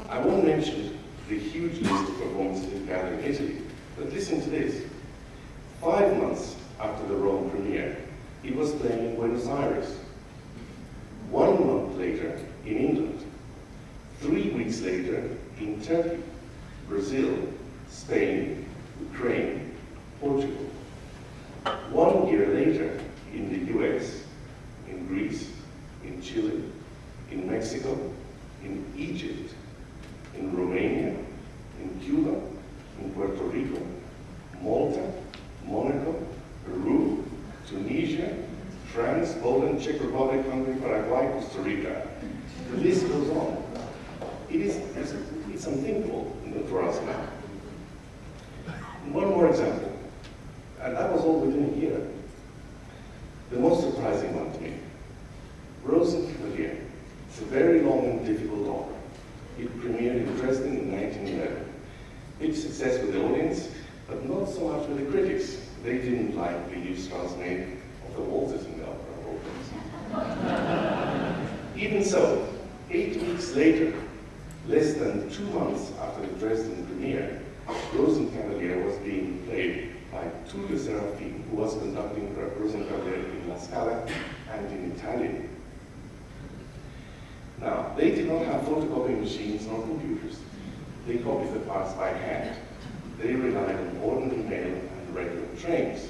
I won't mention the huge list of performances it gathered in Italy, but listen to this. 5 months after the Rome premiere, it was playing in Buenos Aires. 1 month later, in England. 3 weeks later, in Turkey, Brazil, Spain, Ukraine, Portugal. 1 year later, in the US, in Greece, in Chile, in Mexico, in Egypt, in Romania, in Cuba, in Puerto Rico, Malta, Monaco, Peru, Tunisia, France, Poland, Poland, Czech Republic, Hungary, Paraguay, Costa Rica. The list goes on. It's unthinkable for us now. One more example, and that was all within a year. The most surprising one to me. Rosenkavalier. It's a very long and difficult opera. It premiered in Dresden in 1911. Big success with the audience, but not so much with the critics. They didn't like the use Strauss made of the waltzes in the opera. Even so, 8 weeks later, less than 2 months after the Dresden premiere, Rosenkavalier was being played by Tullio Serafin, who was conducting Rosenkavalier in La Scala and in Italian. Now, they did not have photocopying machines nor computers. They copied the parts by hand. They relied on ordinary mail and regular trains.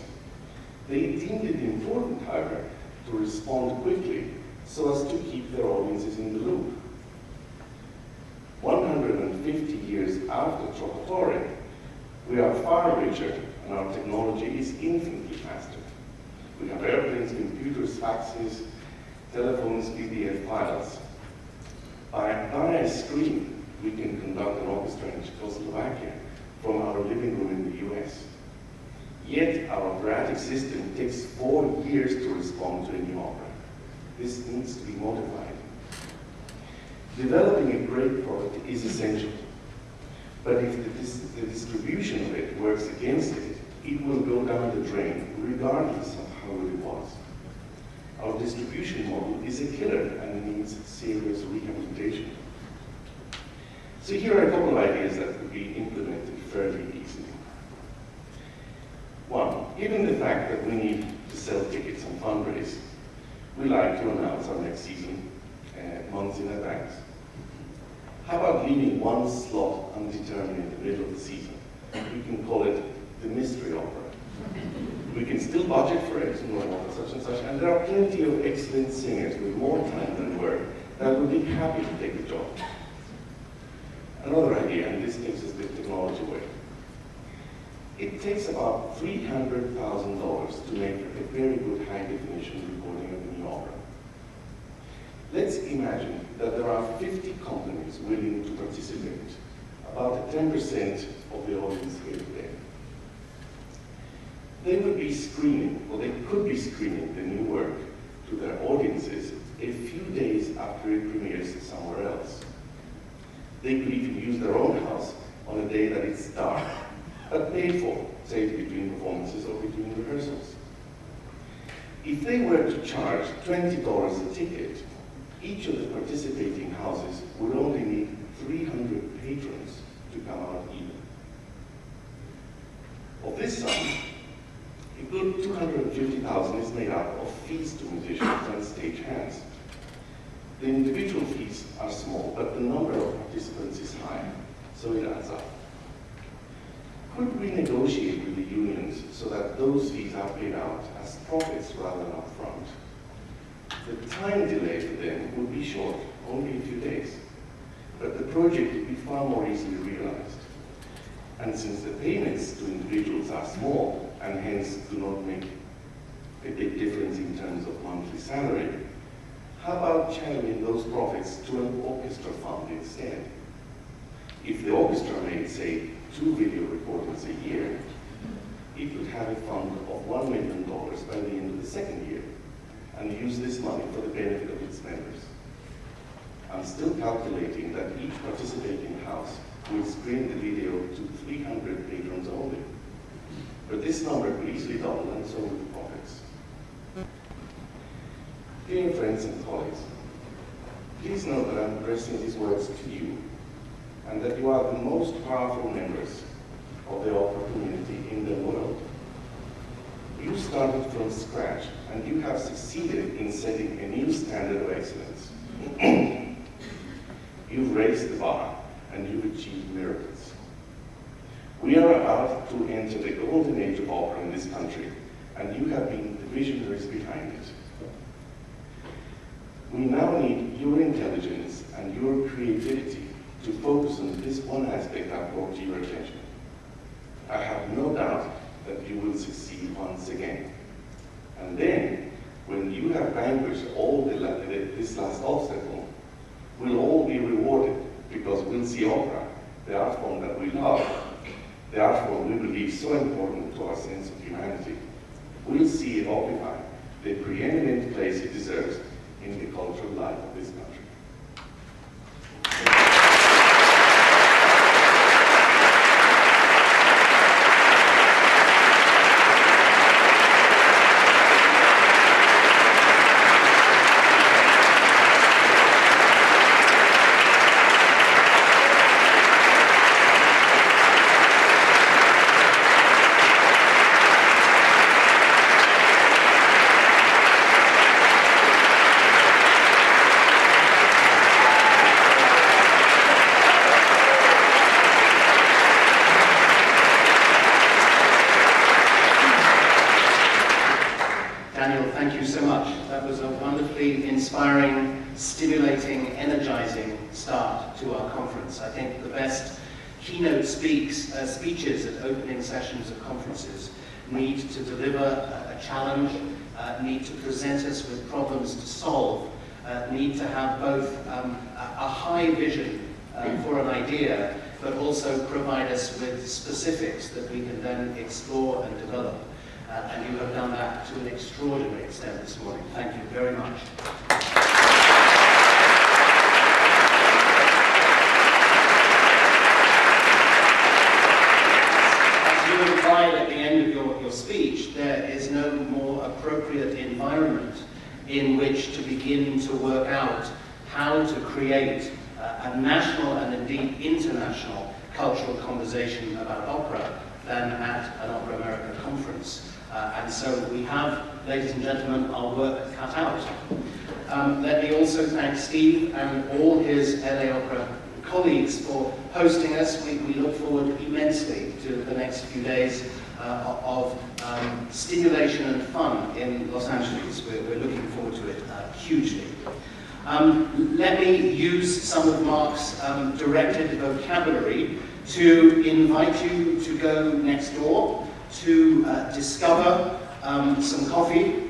They deemed it important, however, to respond quickly so as to keep their audiences in the loop. 150 years after Trovatore, we are far richer and our technology is infinitely faster. We have airplanes, computers, faxes, telephones, PDF files. By a screen, we can conduct an orchestra in Czechoslovakia from our living room in the US. Yet our operatic system takes 4 years to respond to a new opera. This needs to be modified. Developing a great product is essential, but if the distribution of it works against it, it will go down the drain regardless of how good it was. Our distribution model is a killer and needs serious rehabilitation. So here are a couple of ideas that could be implemented fairly easily. One, given the fact that we need to sell tickets and fundraise, we like to announce our next season months in advance. How about leaving one slot undetermined in the middle of the season? We can call it the mystery opera. We can still budget for it, such and such, and there are plenty of excellent singers with more time than work that would be happy to take the job. Another idea, and this takes us the technology way. It takes about $300,000 to make a very good high-definition recording of a new opera. Let's imagine that there are 50 companies willing to participate, about 10% of the audience here today. They would be screening, or they could be screening the new work to their audiences a few days after it premieres somewhere else. They could even use their own house on a day that it's dark, but paid for, say between performances or between rehearsals. If they were to charge $20 a ticket, each of the participating houses would only need 300 patrons to come out even. Of this sum, a good $250,000 is made up of fees to musicians and stage hands. The individual fees are small, but the number of participants is high, so it adds up. Could we negotiate with the unions so that those fees are paid out as profits rather than upfront? The time delay for them would be short, only a few days, but the project would be far more easily realized. And since the payments to individuals are small and hence do not make a big difference in terms of monthly salary, how about channeling those profits to an orchestra fund instead? If the orchestra made, say, 2 video recordings a year, it would have a fund of $1 million by the end of the second year and use this money for the benefit of its members. I'm still calculating that each participating house will screen the video to 300 patrons only. But this number could easily double, and so would the profits. Dear friends and colleagues, please know that I'm addressing these words to you, and that you are the most powerful members of the opera community in the world. You started from scratch, and you have succeeded in setting a new standard of excellence. You've raised the bar, and you've achieved miracles. We are about to enter the golden age of opera in this country, and you have been the visionaries behind it. We now need your intelligence and your creativity to focus on this one aspect I've brought to your attention. I have no doubt that you will succeed once again. And then when you have vanquished this last obstacle, we'll all be rewarded because we'll see opera, the art form that we love, the art form we believe so important to our sense of humanity. We'll see it occupy the preeminent place it deserves in the cultural life of this country. Inspiring, stimulating, energizing start to our conference. I think the best keynote speeches at opening sessions of conferences need to deliver a challenge, need to present us with problems to solve, need to have both a high vision for an idea, but also provide us with specifics that we can then explore and develop. And you have done that to an extraordinary extent this morning. Thank you very much. As you implied at the end of your speech, there is no more appropriate environment in which to begin to work out how to create a national and indeed international cultural conversation about opera than at an Opera America conference. And so we have, ladies and gentlemen, our work cut out. Let me also thank Steve and all his LA Opera colleagues for hosting us. We look forward immensely to the next few days of stimulation and fun in Los Angeles. We're looking forward to it hugely. Let me use some of Mark's directed vocabulary to invite you to go next door, to discover some coffee,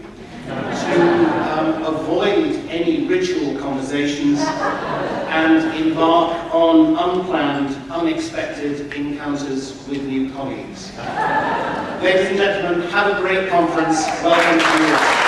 to avoid any ritual conversations, and embark on unplanned, unexpected encounters with new colleagues. Ladies and gentlemen, have a great conference. Welcome to you all.